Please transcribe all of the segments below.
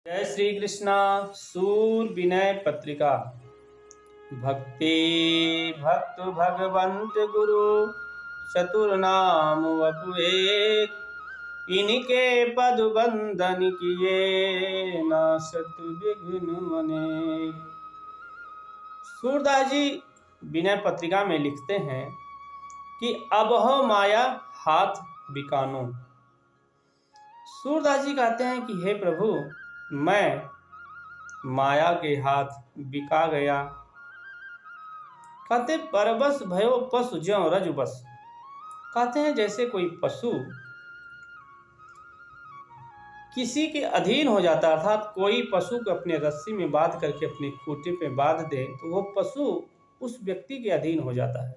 जय श्री कृष्णा। सूर विनय पत्रिका। भक्ति भक्त भगवंत गुरु चतुर नाम वपु एक, इनके पद बंदन किए नासत विघ्न अनेक। सूरदास जी विनय पत्रिका में लिखते हैं कि अबहो माया हाथ बिकानो। सूरदास जी कहते हैं कि हे प्रभु, मैं माया के हाथ बिका गया। कहते परबस भयो पशु ज्यों रज बस। कहते हैं जैसे कोई पशु किसी के अधीन हो जाता, अर्थात कोई पशु को अपने रस्सी में बांध करके अपने खूंटे पे बांध दे तो वो पशु उस व्यक्ति के अधीन हो जाता है।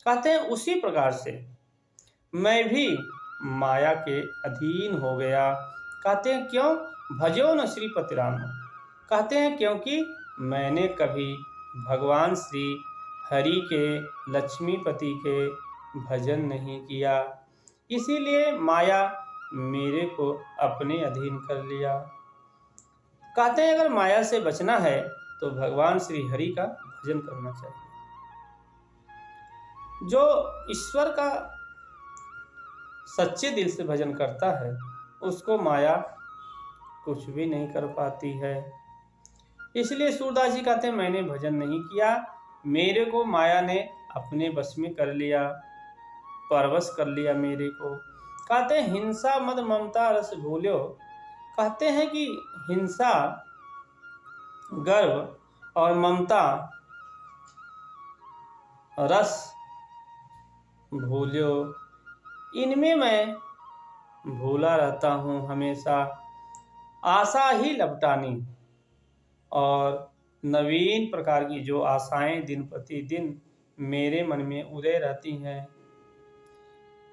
कहते हैं उसी प्रकार से मैं भी माया के अधीन हो गया। कहते हैं क्यों? भजो न श्रीपति राम। कहते हैं क्योंकि मैंने कभी भगवान श्री हरि के, लक्ष्मीपति के भजन नहीं किया, इसीलिए माया मेरे को अपने अधीन कर लिया। कहते हैं अगर माया से बचना है तो भगवान श्री हरि का भजन करना चाहिए। जो ईश्वर का सच्चे दिल से भजन करता है उसको माया कुछ भी नहीं कर पाती है। इसलिए सूरदास जी कहते हैं मैंने भजन नहीं किया, मेरे को माया ने अपने बस में कर लिया, परवश कर लिया मेरे को। कहते हैं हिंसा मद ममता रस भूल्यो। कहते हैं कि हिंसा, गर्व और ममता रस भूल्यो, इनमें मैं भूला रहता हूँ हमेशा। आशा ही लपटानी, और नवीन प्रकार की जो आशाएं दिन प्रतिदिन मेरे मन में उदय रहती हैं,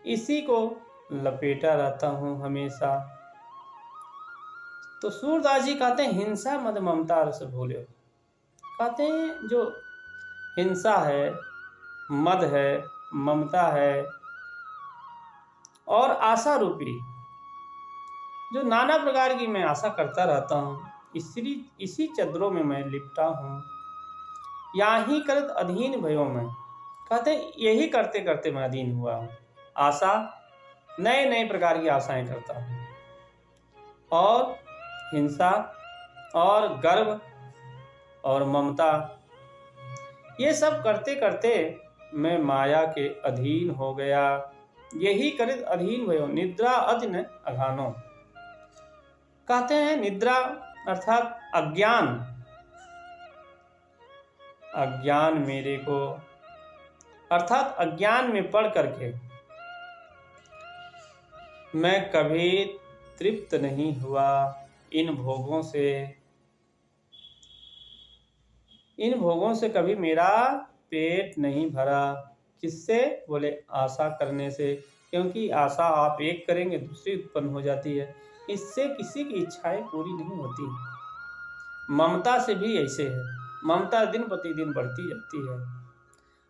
इसी को लपेटा रहता हूँ हमेशा। तो सूरदास जी कहते हैं हिंसा मद ममता रस भूल्यो। कहते हैं जो हिंसा है, मद है, ममता है और आशा रूपी जो नाना प्रकार की मैं आशा करता रहता हूँ, इसी चद्रों में मैं लिपटा हूँ। यहाँ ही करत अधीन भयो मैं। कहते हैं यही करते करते मैं अधीन हुआ हूँ। आशा, नए नए प्रकार की आशाएं करता हूँ, और हिंसा और गर्व और ममता, ये सब करते करते मैं माया के अधीन हो गया। यही करत अधीन भयो निद्रा अधीन अघानो। कहते हैं निद्रा अर्थात अज्ञान, अज्ञान मेरे को, अर्थात अज्ञान में पड़ करके मैं कभी तृप्त नहीं हुआ इन भोगों से। इन भोगों से कभी मेरा पेट नहीं भरा। किससे? बोले आशा करने से। क्योंकि आशा आप एक करेंगे दूसरी उत्पन्न हो जाती है, इससे किसी की इच्छाएं पूरी नहीं होती। ममता से भी ऐसे है, ममता दिन प्रतिदिन बढ़ती जाती है।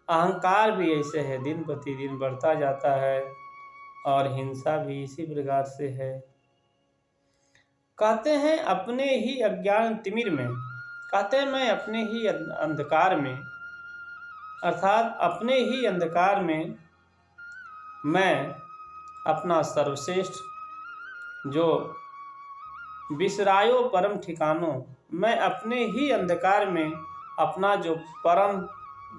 अहंकार भी ऐसे है, दिन प्रतिदिन बढ़ता जाता है, और हिंसा भी इसी प्रकार से है। कहते हैं अपने ही अज्ञान तिमिर में, कहते हैं मैं अपने ही अंधकार में, अर्थात अपने ही अंधकार में मैं अपना सर्वश्रेष्ठ जो विसरायो परम ठिकानो, मैं अपने ही अंधकार में अपना जो परम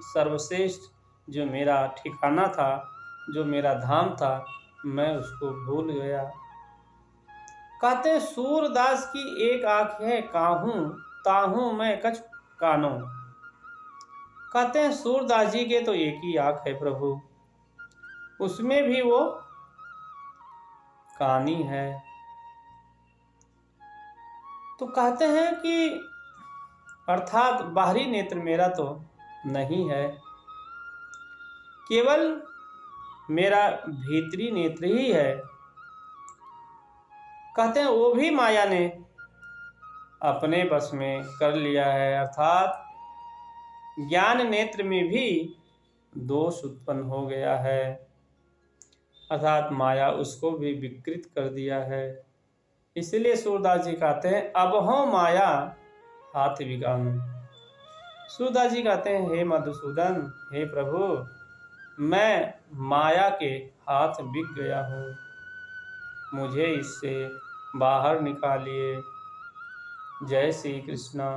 सर्वश्रेष्ठ जो मेरा ठिकाना था, जो मेरा धाम था, मैं उसको भूल गया। कहते सूरदास की एक आँख है काहूँ ताहूँ मैं कछ कानो। कहते हैं सूरदास जी के तो एक ही आँख है प्रभु, उसमें भी वो कानी है। तो कहते हैं कि अर्थात बाहरी नेत्र मेरा तो नहीं है, केवल मेरा भीतरी नेत्र ही है। कहते हैं वो भी माया ने अपने बस में कर लिया है, अर्थात ज्ञान नेत्र में भी दोष उत्पन्न हो गया है, अर्थात माया उसको भी विकृत कर दिया है। इसलिए सूरदास जी कहते हैं अब हो माया हाथ बिगाऊं। सूरदास जी कहते हैं हे मधुसूदन, हे प्रभु, मैं माया के हाथ बिक गया हूँ, मुझे इससे बाहर निकालिए। जय श्री कृष्णा।